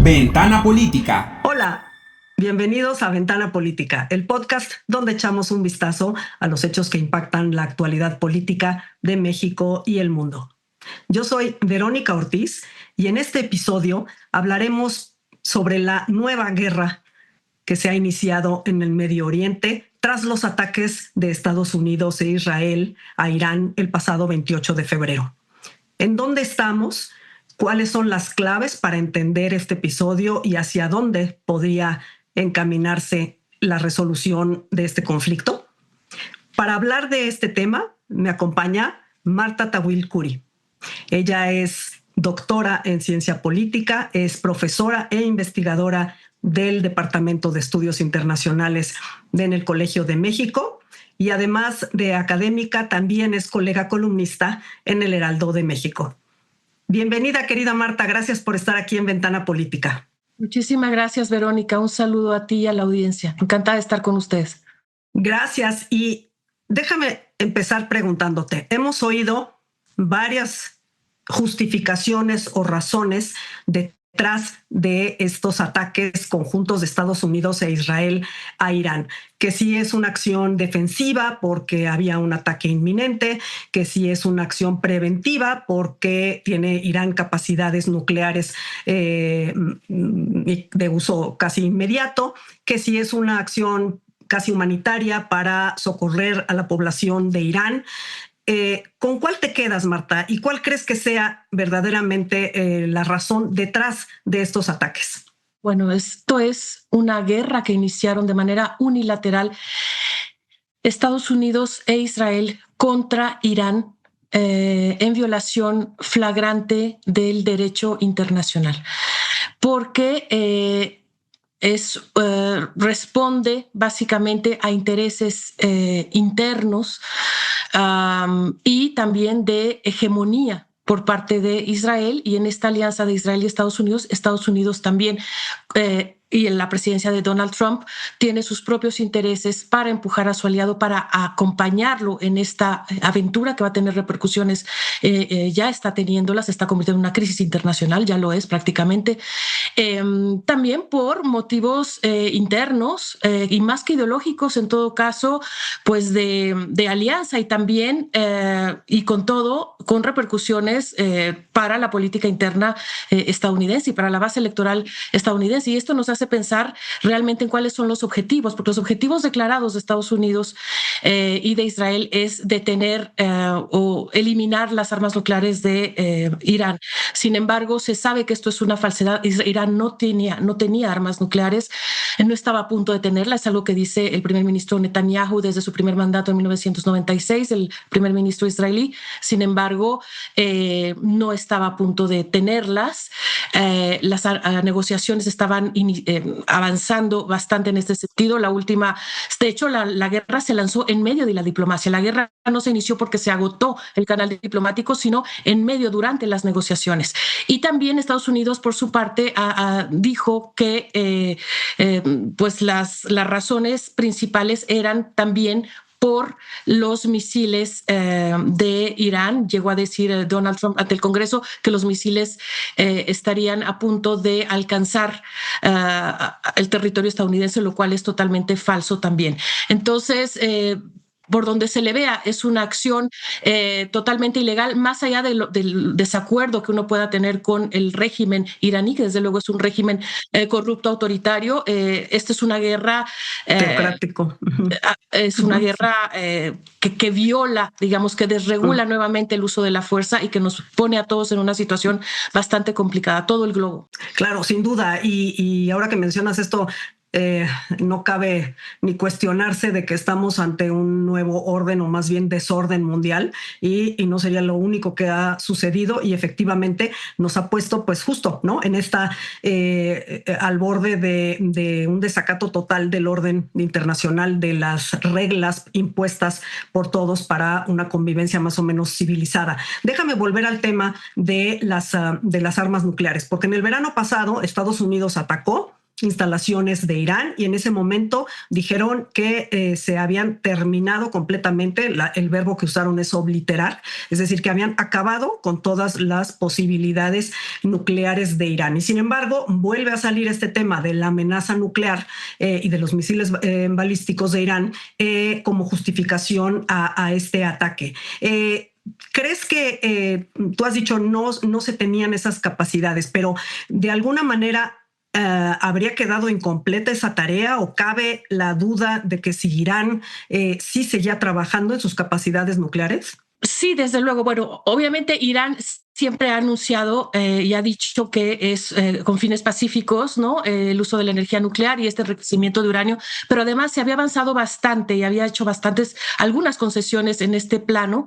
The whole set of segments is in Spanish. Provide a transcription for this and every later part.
Ventana Política. Hola, bienvenidos a Ventana Política, el podcast donde echamos un vistazo a los hechos que impactan la actualidad política de México y el mundo. Yo soy Verónica Ortiz y en este episodio hablaremos sobre la nueva guerra que se ha iniciado en el Medio Oriente tras los ataques de Estados Unidos e Israel a Irán el pasado 28 de febrero. ¿En dónde estamos? ¿Cuáles son las claves para entender este episodio y hacia dónde podría encaminarse la resolución de este conflicto? Para hablar de este tema, me acompaña Marta Tawil Khoury. Ella es doctora en ciencia política, es profesora e investigadora del Departamento de Estudios Internacionales en el Colegio de México y además de académica también es colega columnista en el Heraldo de México. Bienvenida, querida Marta, gracias por estar aquí en Ventana Política. Muchísimas gracias, Verónica. Un saludo a ti y a la audiencia. Encantada de estar con ustedes. Gracias. Y déjame empezar preguntándote. Hemos oído varias justificaciones o razones detrás de estos ataques conjuntos de Estados Unidos e Israel a Irán, que sí es una acción defensiva porque había un ataque inminente, que sí es una acción preventiva porque tiene Irán capacidades nucleares de uso casi inmediato, que sí es una acción casi humanitaria para socorrer a la población de Irán. ¿Con cuál te quedas, Marta? ¿Y cuál crees que sea verdaderamente la razón detrás de estos ataques? Bueno, esto es una guerra que iniciaron de manera unilateral Estados Unidos e Israel contra Irán en violación flagrante del derecho internacional. Porque responde básicamente a intereses internos y también de hegemonía por parte de Israel, y en esta alianza de Israel y Estados Unidos también y en la presidencia de Donald Trump tiene sus propios intereses para empujar a su aliado, para acompañarlo en esta aventura que va a tener repercusiones, ya está teniéndolas, se está convirtiendo en una crisis internacional, ya lo es prácticamente, también por motivos internos y más que ideológicos en todo caso, pues de alianza y también y con todo, con repercusiones para la política interna estadounidense y para la base electoral estadounidense. Y esto nos hace pensar realmente en cuáles son los objetivos, porque los objetivos declarados de Estados Unidos y de Israel es detener o eliminar las armas nucleares de Irán. Sin embargo, se sabe que esto es una falsedad. Irán no tenía armas nucleares, no estaba a punto de tenerlas, es algo que dice el primer ministro Netanyahu desde su primer mandato en 1996, el primer ministro israelí. Sin embargo, no estaba a punto de tenerlas. Las negociaciones estaban avanzando bastante en este sentido. La última, de hecho, la guerra se lanzó en medio de la diplomacia. La guerra no se inició porque se agotó el canal diplomático, sino en medio, durante las negociaciones. Y también Estados Unidos, por su parte, dijo que pues las razones principales eran también por los misiles de Irán. Llegó a decir Donald Trump ante el Congreso que los misiles estarían a punto de alcanzar el territorio estadounidense, lo cual es totalmente falso también. Entonces, por donde se le vea, es una acción totalmente ilegal, más allá del desacuerdo que uno pueda tener con el régimen iraní, que desde luego es un régimen corrupto, autoritario. Esta es una guerra teocrático. Es una guerra que viola, digamos, que desregula nuevamente el uso de la fuerza y que nos pone a todos en una situación bastante complicada, todo el globo. Claro, sin duda. Y ahora que mencionas esto, no cabe ni cuestionarse de que estamos ante un nuevo orden o más bien desorden mundial y no sería lo único que ha sucedido, y efectivamente nos ha puesto pues justo, ¿no?, en esta al borde de un desacato total del orden internacional, de las reglas impuestas por todos para una convivencia más o menos civilizada. Déjame volver al tema de las armas nucleares, porque en el verano pasado Estados Unidos atacó instalaciones de Irán, y en ese momento dijeron que se habían terminado completamente, el verbo que usaron es obliterar, es decir, que habían acabado con todas las posibilidades nucleares de Irán. Y sin embargo, vuelve a salir este tema de la amenaza nuclear y de los misiles balísticos de Irán como justificación a este ataque. ¿Crees que tú has dicho no se tenían esas capacidades, pero de alguna manera habría quedado incompleta esa tarea, o cabe la duda de que si Irán sí seguía trabajando en sus capacidades nucleares? Sí, desde luego. Bueno, obviamente Irán siempre ha anunciado y ha dicho que es con fines pacíficos, ¿no? El uso de la energía nuclear y este enriquecimiento de uranio, pero además se había avanzado bastante y había hecho algunas concesiones en este plano,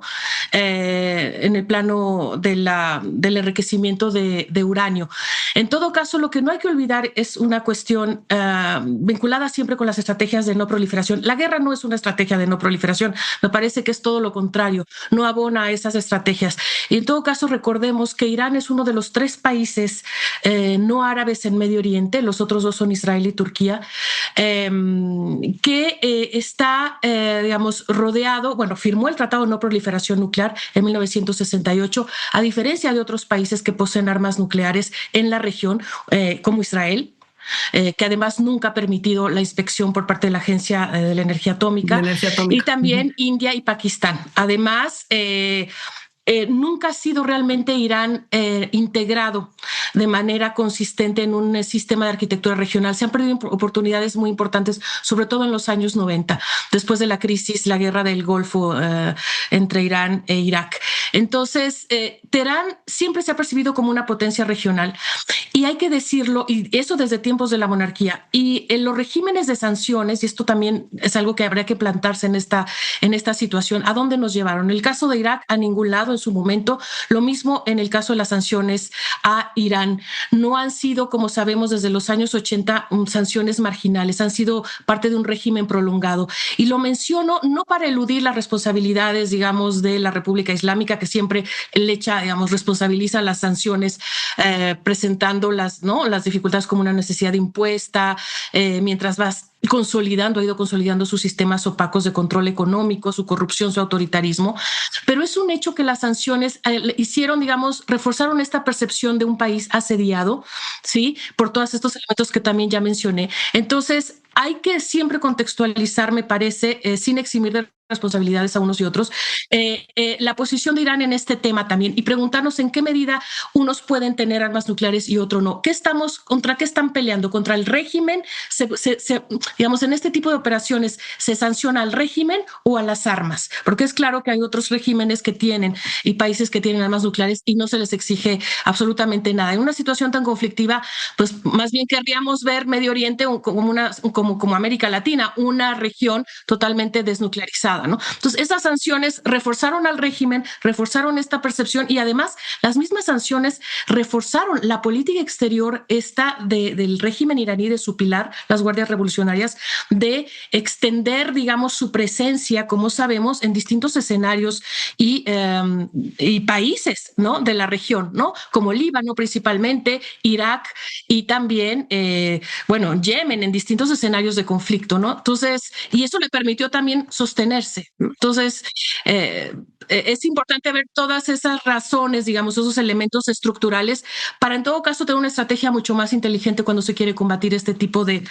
en el plano del enriquecimiento de uranio. En todo caso, lo que no hay que olvidar es una cuestión vinculada siempre con las estrategias de no proliferación. La guerra no es una estrategia de no proliferación, me parece que es todo lo contrario, no abona a esas estrategias. Y en todo caso, recordemos que Irán es uno de los 3 países no árabes en Medio Oriente, los otros 2 son Israel y Turquía, que está, digamos, rodeado, bueno, firmó el Tratado de No Proliferación Nuclear en 1968, a diferencia de otros países que poseen armas nucleares en la región, como Israel, que además nunca ha permitido la inspección por parte de la Agencia de la Energía Atómica, y también India y Pakistán. Además, nunca ha sido realmente Irán integrado de manera consistente en un sistema de arquitectura regional. Se han perdido oportunidades muy importantes, sobre todo en los años 90, después de la crisis, la guerra del Golfo entre Irán e Irak. Entonces, Teherán siempre se ha percibido como una potencia regional, y hay que decirlo, y eso desde tiempos de la monarquía. Y en los regímenes de sanciones, y esto también es algo que habría que plantarse en esta situación, ¿a dónde nos llevaron? En el caso de Irak, a ningún lado en su momento. Lo mismo en el caso de las sanciones a Irán. No han sido, como sabemos, desde los años 80 sanciones marginales, han sido parte de un régimen prolongado. Y lo menciono no para eludir las responsabilidades, digamos, de la República Islámica, que siempre le echa, digamos, responsabiliza las sanciones, presentando las dificultades como una necesidad impuesta, mientras ha ido consolidando sus sistemas opacos de control económico, su corrupción, su autoritarismo. Pero es un hecho que las sanciones hicieron, digamos, reforzaron esta percepción de un país asediado, ¿sí? Por todos estos elementos que también ya mencioné. Entonces, hay que siempre contextualizar, me parece, sin eximir de responsabilidades a unos y otros, la posición de Irán en este tema también, y preguntarnos en qué medida unos pueden tener armas nucleares y otros no. ¿Contra qué están peleando? ¿Contra el régimen? Digamos, en este tipo de operaciones, ¿se sanciona al régimen o a las armas? Porque es claro que hay otros regímenes que tienen y países que tienen armas nucleares y no se les exige absolutamente nada. En una situación tan conflictiva, pues más bien querríamos ver Medio Oriente como América Latina, una región totalmente desnuclearizada, ¿no? Entonces, esas sanciones reforzaron al régimen, reforzaron esta percepción, y además las mismas sanciones reforzaron la política exterior del régimen iraní, de su pilar, las guardias revolucionarias, de extender, digamos, su presencia, como sabemos, en distintos escenarios y países, ¿no?, de la región, ¿no?, como Líbano principalmente, Irak y también, Yemen, en distintos escenarios de conflicto, ¿no? Entonces, y eso le permitió también sostenerse. Entonces, es importante ver todas esas razones, digamos, esos elementos estructurales, para en todo caso tener una estrategia mucho más inteligente cuando se quiere combatir este tipo de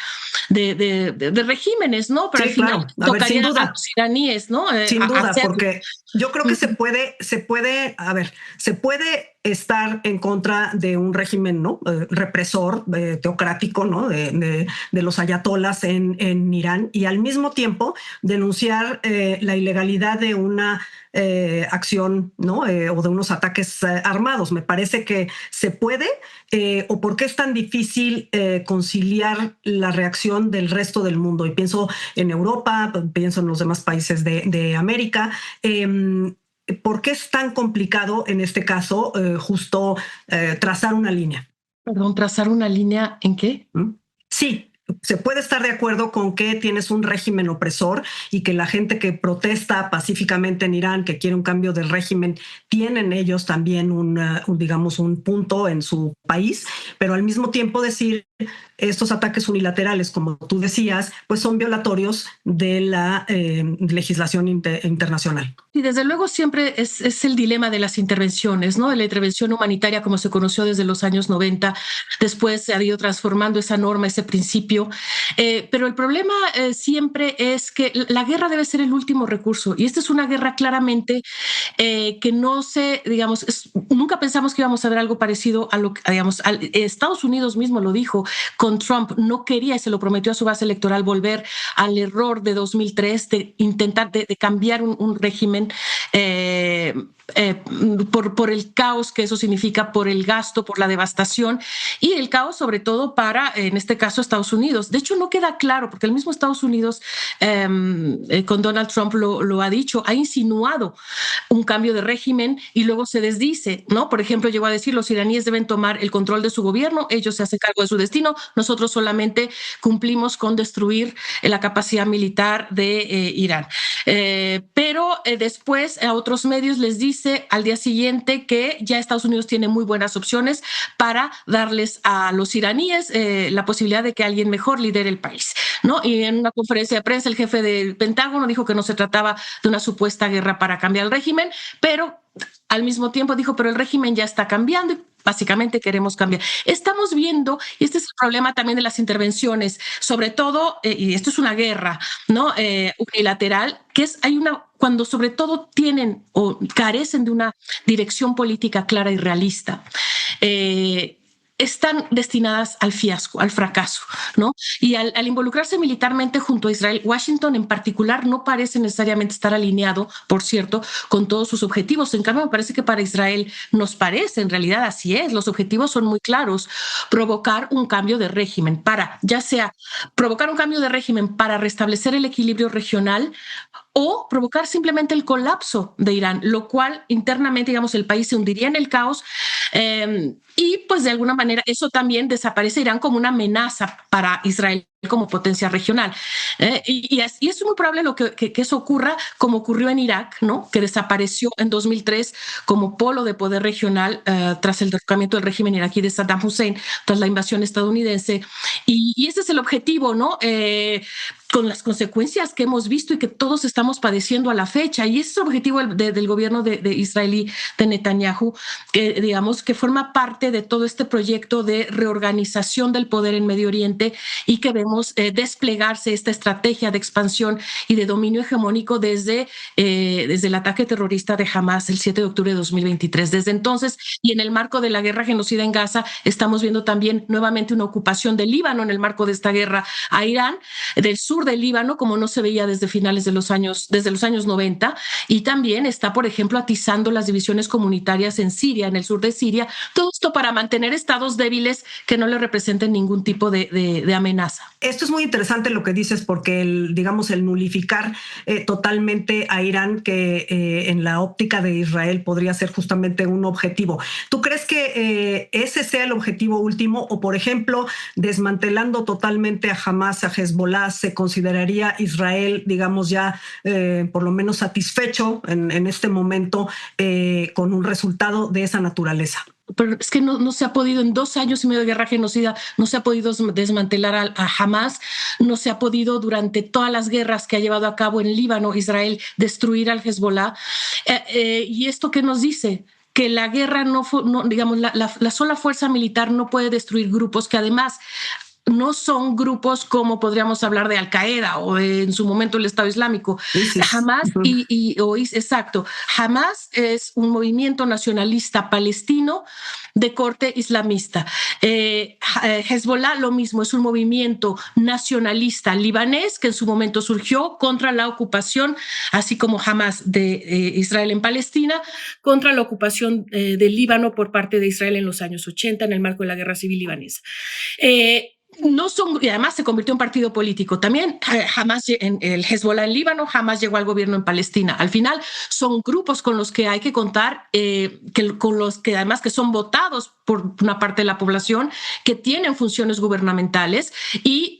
regímenes, ¿no? Pero sí, al final claro. tocaría a los iraníes, ¿no? Sin duda, hacerlo. porque yo creo que se puede estar en contra de un régimen, ¿no?, represor, teocrático, ¿no?, de los ayatolas en Irán, y al mismo tiempo denunciar la ilegalidad de una acción, ¿no?, o de unos ataques armados. Me parece que se puede, o por qué es tan difícil conciliar la reacción del resto del mundo. Y pienso en Europa, pienso en los demás países de América. ¿Por qué es tan complicado en este caso justo trazar una línea? Perdón, ¿trazar una línea en qué? Sí. Se puede estar de acuerdo con que tienes un régimen opresor y que la gente que protesta pacíficamente en Irán, que quiere un cambio del régimen, tienen ellos también digamos, un punto en su país, pero al mismo tiempo decir estos ataques unilaterales, como tú decías, pues son violatorios de la legislación internacional. Y desde luego siempre es el dilema de las intervenciones, ¿no? La intervención humanitaria como se conoció desde los años 90, después se ha ido transformando esa norma, ese principio, pero el problema siempre es que la guerra debe ser el último recurso, y esta es una guerra claramente que no se, digamos, nunca pensamos que íbamos a ver algo parecido a lo que, digamos, Estados Unidos mismo lo dijo con Trump, no quería y se lo prometió a su base electoral volver al error de 2003 de intentar de cambiar un régimen por el caos que eso significa, por el gasto, por la devastación y el caos sobre todo para, en este caso, Estados Unidos. De hecho, no queda claro, porque el mismo Estados Unidos con Donald Trump lo ha dicho, ha insinuado un cambio de régimen y luego se desdice, ¿no? Por ejemplo, llegó a decir los iraníes deben tomar el control de su gobierno, ellos se hacen cargo de su destino, nosotros solamente cumplimos con destruir la capacidad militar de Irán. Pero después a otros medios les dice al día siguiente que ya Estados Unidos tiene muy buenas opciones para darles a los iraníes la posibilidad de que alguien mejor lidere el país, ¿no? Y en una conferencia de prensa el jefe del Pentágono dijo que no se trataba de una supuesta guerra para cambiar el régimen, pero al mismo tiempo dijo, pero el régimen ya está cambiando y básicamente queremos cambiar. Estamos viendo, y este es el problema también de las intervenciones, sobre todo, y esto es una guerra, ¿no? Unilateral, que es, cuando sobre todo tienen o carecen de una dirección política clara y realista. Están destinadas al fiasco, al fracaso, ¿no? Y al involucrarse militarmente junto a Israel, Washington en particular no parece necesariamente estar alineado, por cierto, con todos sus objetivos. En cambio, me parece que para Israel nos parece, en realidad así es, los objetivos son muy claros, provocar un cambio de régimen ya sea provocar un cambio de régimen para restablecer el equilibrio regional o provocar simplemente el colapso de Irán, lo cual internamente, digamos, el país se hundiría en el caos y pues de alguna manera eso también desaparece Irán como una amenaza para Israel como potencia regional. Y es muy probable que eso ocurra como ocurrió en Irak, ¿no? Que desapareció en 2003 como polo de poder regional tras el derrocamiento del régimen iraquí de Saddam Hussein, tras la invasión estadounidense. Y ese es el objetivo, ¿no? Con las consecuencias que hemos visto y que todos estamos padeciendo a la fecha. Y ese es el objetivo del gobierno de israelí, de Netanyahu, que digamos que forma parte de todo este proyecto de reorganización del poder en Medio Oriente y que vemos desplegarse esta estrategia de expansión y de dominio hegemónico desde el ataque terrorista de Hamas el 7 de octubre de 2023. Desde entonces, y en el marco de la guerra genocida en Gaza, estamos viendo también nuevamente una ocupación del Líbano en el marco de esta guerra a Irán, del sur del Líbano, como no se veía desde finales de los años 90, y también está, por ejemplo, atizando las divisiones comunitarias en Siria, en el sur de Siria, todo esto para mantener estados débiles que no le representen ningún tipo de amenaza. Esto es muy interesante lo que dices, porque el nulificar totalmente a Irán, que en la óptica de Israel podría ser justamente un objetivo. ¿Tú crees que ese sea el objetivo último? O, por ejemplo, desmantelando totalmente a Hamas, a Hezbollah, ¿se consideraría Israel, digamos, ya por lo menos satisfecho en este momento con un resultado de esa naturaleza? Pero es que no se ha podido, en 2 años y medio de guerra genocida, no se ha podido desmantelar a Hamas, no se ha podido durante todas las guerras que ha llevado a cabo en Líbano, Israel, destruir al Hezbollah. ¿Y esto qué nos dice? Que la guerra digamos, la sola fuerza militar no puede destruir grupos que además no son grupos como podríamos hablar de Al-Qaeda o en su momento el Estado Islámico. Hamas exacto. Hamas es un movimiento nacionalista palestino de corte islamista. Hezbollah lo mismo, es un movimiento nacionalista libanés que en su momento surgió contra la ocupación, así como Hamas de Israel en Palestina, contra la ocupación del Líbano por parte de Israel en los años 80 en el marco de la Guerra Civil Libanesa. Y además se convirtió en partido político. También jamás en el Hezbollah en Líbano jamás llegó al gobierno en Palestina. Al final son grupos con los que hay que contar, con los que además que son votados por una parte de la población que tienen funciones gubernamentales y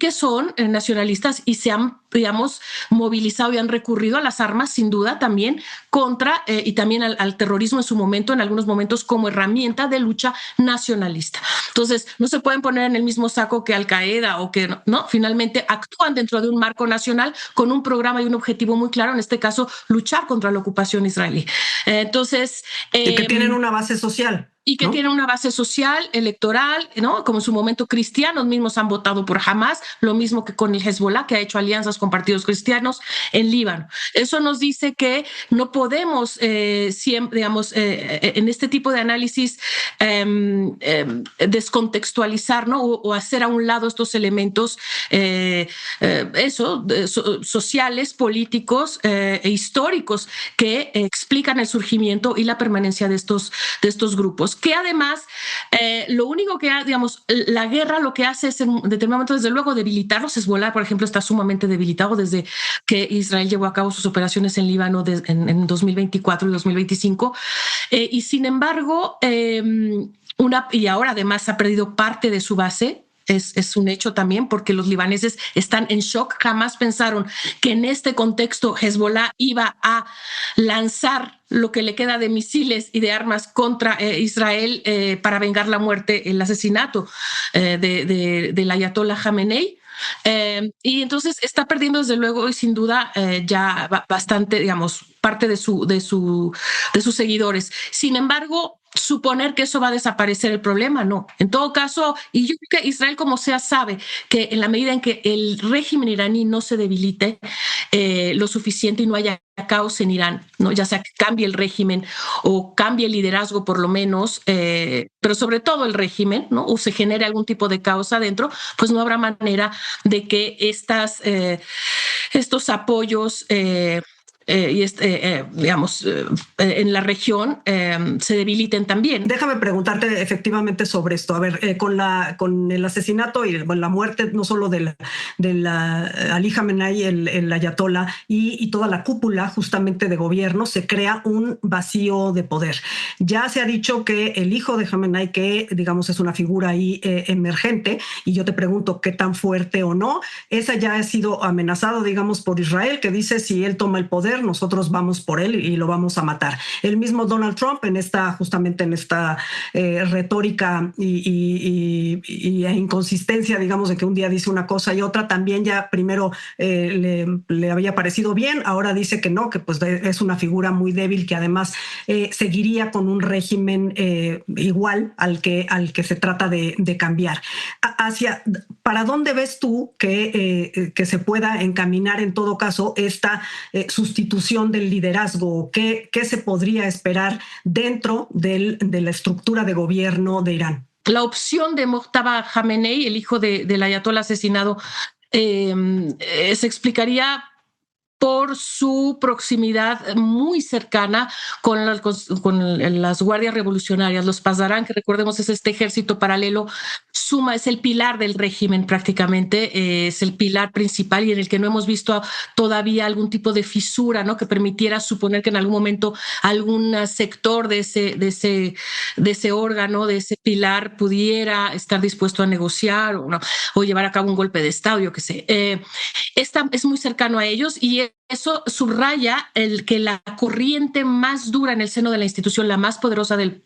que son nacionalistas y se han, digamos, movilizado y han recurrido a las armas, sin duda, también contra y también al terrorismo en su momento, en algunos momentos, como herramienta de lucha nacionalista. Entonces, no se pueden poner en el mismo saco que Al-Qaeda o que no, finalmente actúan dentro de un marco nacional con un programa y un objetivo muy claro, en este caso, luchar contra la ocupación israelí. Entonces... y que tienen una base social. Y que ¿no? tiene una base social, electoral, ¿no? Como en su momento cristianos mismos han votado por Hamas, lo mismo que con el Hezbollah, que ha hecho alianzas con partidos cristianos en Líbano. Eso nos dice que no podemos siempre, digamos, en este tipo de análisis descontextualizar, ¿no? O hacer a un lado estos elementos sociales, políticos e históricos que explican el surgimiento y la permanencia de estos grupos. Que además, lo único que, digamos, la guerra lo que hace es en determinado momento, desde luego, debilitarlos. Hezbollah, por ejemplo, está sumamente debilitado desde que Israel llevó a cabo sus operaciones en Líbano en 2024 y 2025. Y sin embargo, y ahora además ha perdido parte de su base. Es un hecho también porque los libaneses están en shock. Jamás pensaron que en este contexto Hezbollah iba a lanzar lo que le queda de misiles y de armas contra Israel para vengar la muerte, el asesinato del ayatollah Khamenei. Y entonces está perdiendo desde luego y sin duda ya bastante, digamos, parte de sus seguidores. Sin embargo, suponer que eso va a desaparecer el problema, no. En todo caso, y yo creo que Israel como sea sabe que en la medida en que el régimen iraní no se debilite lo suficiente y no haya caos en Irán, ¿no? Ya sea que cambie el régimen o cambie el liderazgo por lo menos, pero sobre todo el régimen, ¿no? O se genere algún tipo de caos adentro, pues no habrá manera de que estos apoyos digamos, en la región se debiliten también. Déjame preguntarte efectivamente sobre esto. A ver, con el asesinato y la muerte no solo de Ali Khamenei, el ayatollah, y toda la cúpula justamente de gobierno, se crea un vacío de poder. Ya se ha dicho que el hijo de Khamenei, que digamos es una figura ahí emergente, y yo te pregunto qué tan fuerte o no, esa ya ha sido amenazado, digamos, por Israel, que dice si él toma el poder, nosotros vamos por él y lo vamos a matar. El mismo Donald Trump justamente en esta retórica y inconsistencia, digamos, de que un día dice una cosa y otra, también ya primero le había parecido bien, ahora dice que no, que pues es una figura muy débil, que además seguiría con un régimen igual al que se trata de cambiar. ¿Para dónde ves tú que se pueda encaminar en todo caso esta sustitución del liderazgo? ¿Qué se podría esperar dentro de la estructura de gobierno de Irán? La opción de Mojtaba Khamenei, el hijo del ayatollah asesinado, se explicaría por su proximidad muy cercana con las guardias revolucionarias, los Pasdarán, que recordemos es este ejército paralelo, es el pilar del régimen prácticamente, es el pilar principal y en el que no hemos visto todavía algún tipo de fisura, ¿no? Que permitiera suponer que en algún momento algún sector de ese órgano, de ese pilar, pudiera estar dispuesto a negociar o llevar a cabo un golpe de Estado, yo qué sé. Es muy cercano a ellos y eso subraya que la corriente más dura en el seno de la institución, la más poderosa del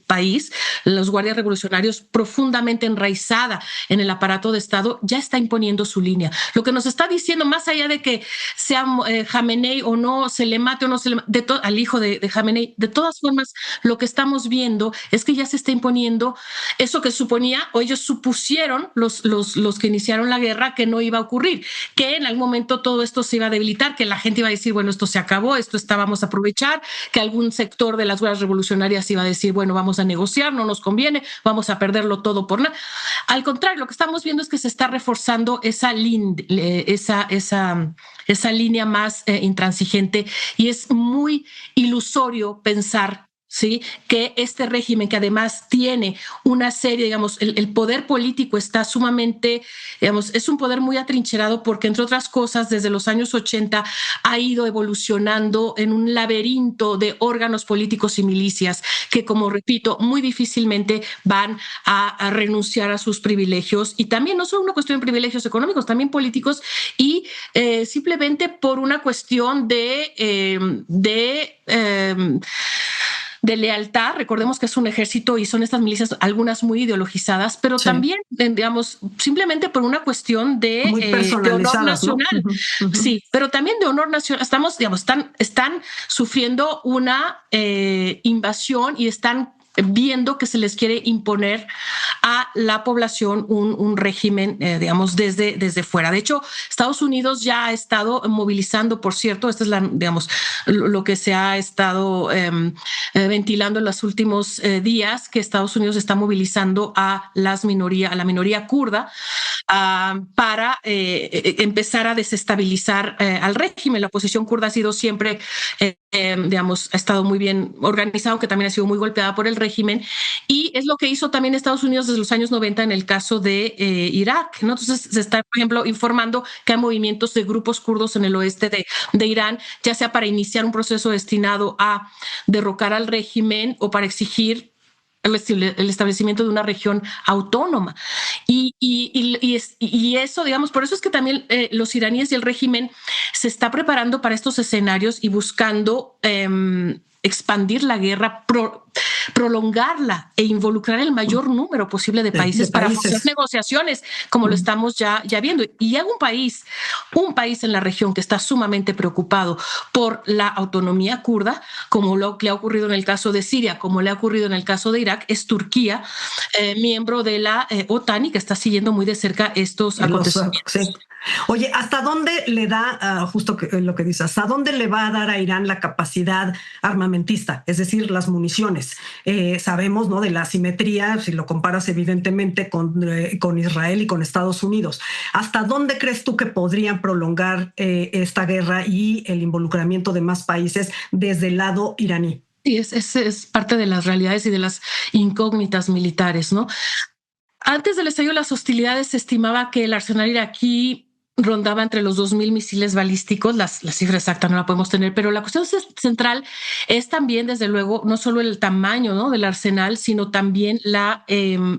país, los guardias revolucionarios, profundamente enraizada en el aparato de Estado, ya está imponiendo su línea. Lo que nos está diciendo, más allá de que sea Khamenei o no, se le mate o no se le mate al hijo de Khamenei, de todas formas, lo que estamos viendo es que ya se está imponiendo eso que suponía, o ellos supusieron, los que iniciaron la guerra, que no iba a ocurrir, que en algún momento todo esto se iba a debilitar, que la gente iba a decir, bueno, esto se acabó, vamos a aprovechar, que algún sector de las guerras revolucionarias iba a decir, bueno, vamos a negociar, no nos conviene, vamos a perderlo todo por nada. Al contrario, lo que estamos viendo es que se está reforzando esa línea más intransigente y es muy ilusorio pensar ¿sí? Que este régimen, que además tiene una serie, digamos, el poder político está sumamente, digamos, es un poder muy atrincherado porque, entre otras cosas, desde los años 80 ha ido evolucionando en un laberinto de órganos políticos y milicias que, como repito, muy difícilmente van a renunciar a sus privilegios, y también no solo una cuestión de privilegios económicos, también políticos, y simplemente por una cuestión de lealtad. Recordemos que es un ejército y son estas milicias, algunas muy ideologizadas, pero Sí. también, digamos, simplemente por una cuestión Muy de honor personalizadas, ¿no? nacional. Sí, pero también de honor nacional. Estamos, digamos, están sufriendo una invasión y están viendo que se les quiere imponer a la población un régimen, digamos, desde fuera. De hecho, Estados Unidos ya ha estado movilizando, por cierto, esta es digamos, lo que se ha estado ventilando en los últimos días, que Estados Unidos está movilizando a la minoría kurda para empezar a desestabilizar al régimen. La oposición kurda ha sido siempre, digamos, ha estado muy bien organizado, aunque también ha sido muy golpeada por el régimen, y es lo que hizo también Estados Unidos desde los años 90 en el caso de Irak, ¿no? Entonces se está, por ejemplo, informando que hay movimientos de grupos kurdos en el oeste de Irán, ya sea para iniciar un proceso destinado a derrocar al régimen o para exigir el establecimiento de una región autónoma. Y eso, digamos, por eso es que también los iraníes y el régimen se está preparando para estos escenarios y buscando expandir la guerra, prolongarla e involucrar el mayor número posible de países para forzar negociaciones, como lo estamos ya viendo. Y hay un país en la región que está sumamente preocupado por la autonomía kurda, como lo que le ha ocurrido en el caso de Siria, como le ha ocurrido en el caso de Irak, es Turquía, miembro de la OTAN, y que está siguiendo muy de cerca estos acontecimientos. Sí. Oye, ¿hasta dónde le da, justo lo que dices, hasta dónde le va a dar a Irán la capacidad armamentista, es decir, las municiones? Sabemos, ¿no?, de la asimetría, si lo comparas evidentemente con Israel y con Estados Unidos. ¿Hasta dónde crees tú que podrían prolongar esta guerra y el involucramiento de más países desde el lado iraní? Sí, es parte de las realidades y de las incógnitas militares, ¿no? Antes del estallido de las hostilidades se estimaba que el arsenal iraquí rondaba entre los 2.000 misiles balísticos. La cifra exacta no la podemos tener, pero la cuestión central es también, desde luego, no solo el tamaño, ¿no?, del arsenal, sino también la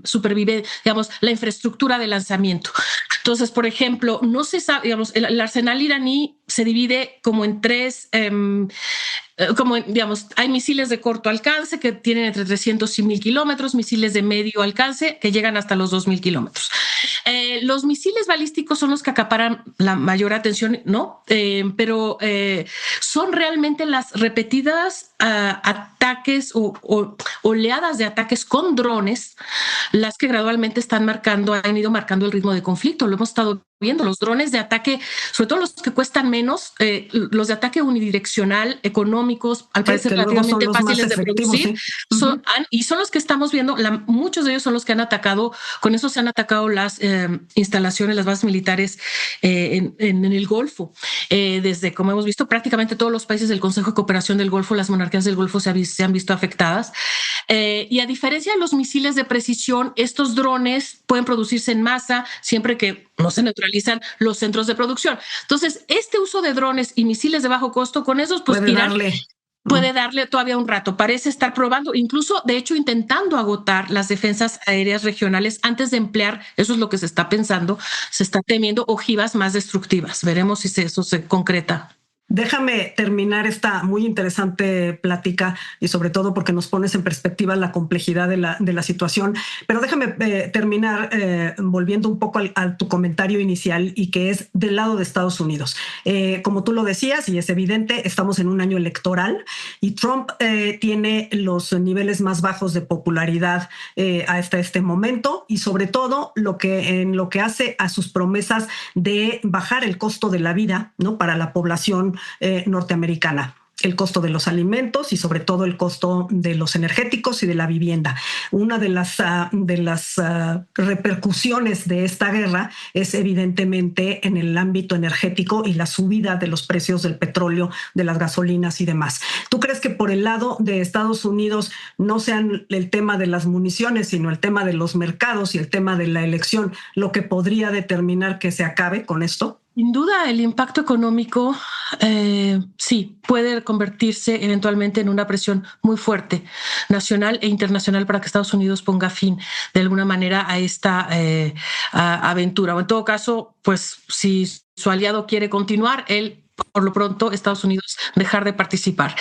supervivencia, digamos, la infraestructura de lanzamiento. Entonces, por ejemplo, no se sabe, digamos, el arsenal iraní se divide como en tres, como digamos, hay misiles de corto alcance que tienen entre 300 y 1.000 kilómetros, misiles de medio alcance que llegan hasta los 2.000 kilómetros. Los misiles balísticos son los que acaparan la mayor atención, ¿no? Pero son realmente las repetidas ataques o oleadas de ataques con drones las que gradualmente han ido marcando el ritmo de conflicto. Lo hemos estado viendo, los drones de ataque, sobre todo los que cuestan menos, los de ataque unidireccional, económicos, al parecer relativamente fáciles de producir, ¿sí? Y son los que estamos viendo, muchos de ellos son los que han atacado, con eso se han atacado las instalaciones, las bases militares en el Golfo. Desde, como hemos visto, prácticamente todos los países del Consejo de Cooperación del Golfo, las monarquías del Golfo se han visto afectadas. Y a diferencia de los misiles de precisión, estos drones pueden producirse en masa siempre que no se neutralizan los centros de producción. Entonces, este uso de drones y misiles de bajo costo, con esos, pues Irán puede darle todavía un rato. Parece estar probando, incluso, de hecho, intentando agotar las defensas aéreas regionales antes de emplear, eso es lo que se está pensando, se está temiendo ojivas más destructivas. Veremos si eso se concreta. Déjame terminar esta muy interesante plática y sobre todo porque nos pones en perspectiva la complejidad de la situación, pero déjame terminar volviendo un poco a tu comentario inicial y que es del lado de Estados Unidos. Como tú lo decías y es evidente, estamos en un año electoral y Trump tiene los niveles más bajos de popularidad hasta este momento y sobre todo en lo que hace a sus promesas de bajar el costo de la vida, ¿no?, para la población norteamericana. el costo de los alimentos y sobre todo el costo de los energéticos y de la vivienda. Una de las repercusiones de esta guerra es evidentemente en el ámbito energético y la subida de los precios del petróleo, de las gasolinas y demás. ¿Tú crees que por el lado de Estados Unidos no sean el tema de las municiones, sino el tema de los mercados y el tema de la elección lo que podría determinar que se acabe con esto? Sin duda, el impacto económico sí puede convertirse eventualmente en una presión muy fuerte nacional e internacional para que Estados Unidos ponga fin de alguna manera a esta aventura. O en todo caso, pues si su aliado quiere continuar, él por lo pronto Estados Unidos dejar de participar.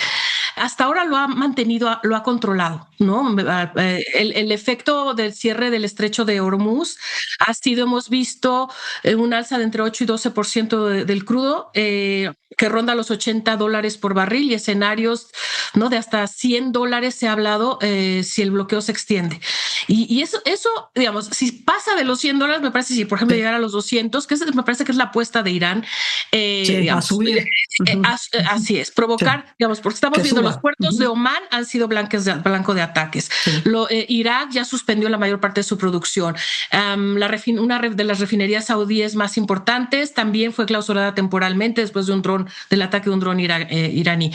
Hasta ahora lo ha mantenido, lo ha controlado, ¿no? El efecto del cierre del estrecho de Hormuz ha sido, hemos visto un alza de entre 8 y 12% del crudo, que ronda los $80 por barril, y escenarios, ¿no?, de hasta $100 se ha hablado si el bloqueo se extiende. Y eso, digamos, si pasa de los $100, me parece, si por ejemplo llegar a los 200, que me parece que es la apuesta de Irán, digamos, a subir. Así es, provocar, sí, digamos, porque estamos viendo los puertos de Omán han sido blanco de ataques. Sí. Irak ya suspendió la mayor parte de su producción. Una de las refinerías saudíes más importantes también fue clausurada temporalmente después de del ataque de un dron iraní.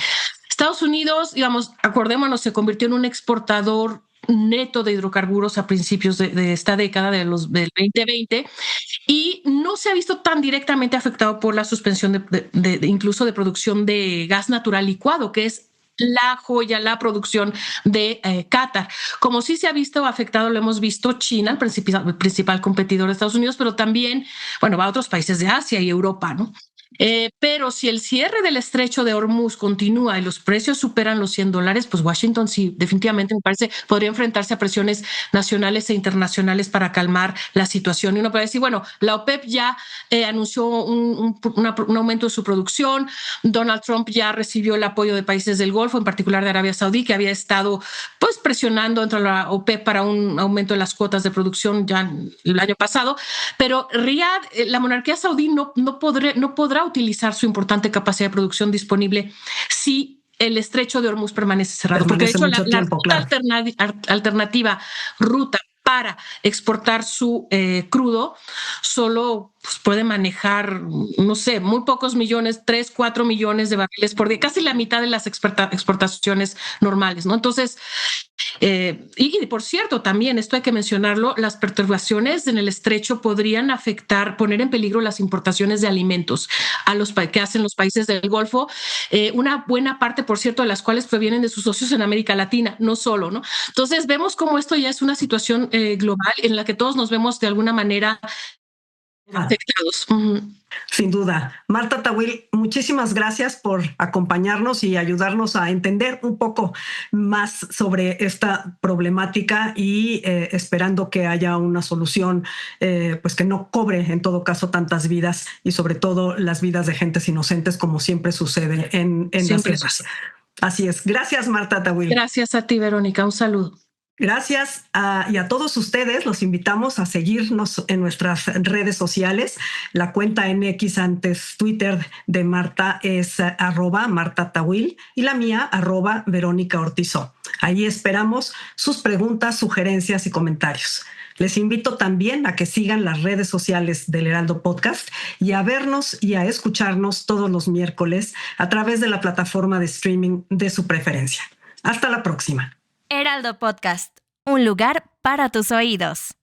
Estados Unidos, digamos, acordémonos, se convirtió en un exportador neto de hidrocarburos a principios de esta década del 2020, y no se ha visto tan directamente afectado por la suspensión incluso de producción de gas natural licuado, que es la joya, la producción de Qatar. Como sí se ha visto afectado, lo hemos visto, China, el principal competidor de Estados Unidos, pero también, bueno, va a otros países de Asia y Europa, ¿no? Pero si el cierre del estrecho de Hormuz continúa y los precios superan los $100, pues Washington sí, definitivamente me parece, podría enfrentarse a presiones nacionales e internacionales para calmar la situación. Y uno puede decir, bueno, la OPEP ya anunció un aumento de su producción, Donald Trump ya recibió el apoyo de países del Golfo, en particular de Arabia Saudí, que había estado pues presionando entre la OPEP para un aumento de las cuotas de producción ya el año pasado, pero Riad, la monarquía saudí no podrá utilizar su importante capacidad de producción disponible si el estrecho de Hormuz permanece cerrado. Porque de hecho la alternativa ruta para exportar su crudo solo pues, puede manejar, no sé, muy pocos millones, 3, 4 millones de barriles por día, casi la mitad de las exportaciones normales, ¿no? Entonces, y por cierto, también esto hay que mencionarlo, las perturbaciones en el estrecho podrían poner en peligro las importaciones de alimentos que hacen los países del Golfo, una buena parte, por cierto, de las cuales provienen de sus socios en América Latina, no solo, ¿no? Entonces vemos cómo esto ya es una situación global en la que todos nos vemos de alguna manera afectados. Sin duda. Marta Tawil, muchísimas gracias por acompañarnos y ayudarnos a entender un poco más sobre esta problemática y esperando que haya una solución pues que no cobre en todo caso tantas vidas y sobre todo las vidas de gentes inocentes como siempre sucede en las guerras. Así es. Gracias, Marta Tawil. Gracias a ti, Verónica. Un saludo. Gracias y a todos ustedes los invitamos a seguirnos en nuestras redes sociales. La cuenta en X, antes Twitter, de Marta es @MartaTawil y la mía @Verónica Ortizó. Ahí esperamos sus preguntas, sugerencias y comentarios. Les invito también a que sigan las redes sociales del Heraldo Podcast y a vernos y a escucharnos todos los miércoles a través de la plataforma de streaming de su preferencia. Hasta la próxima. Heraldo Podcast, un lugar para tus oídos.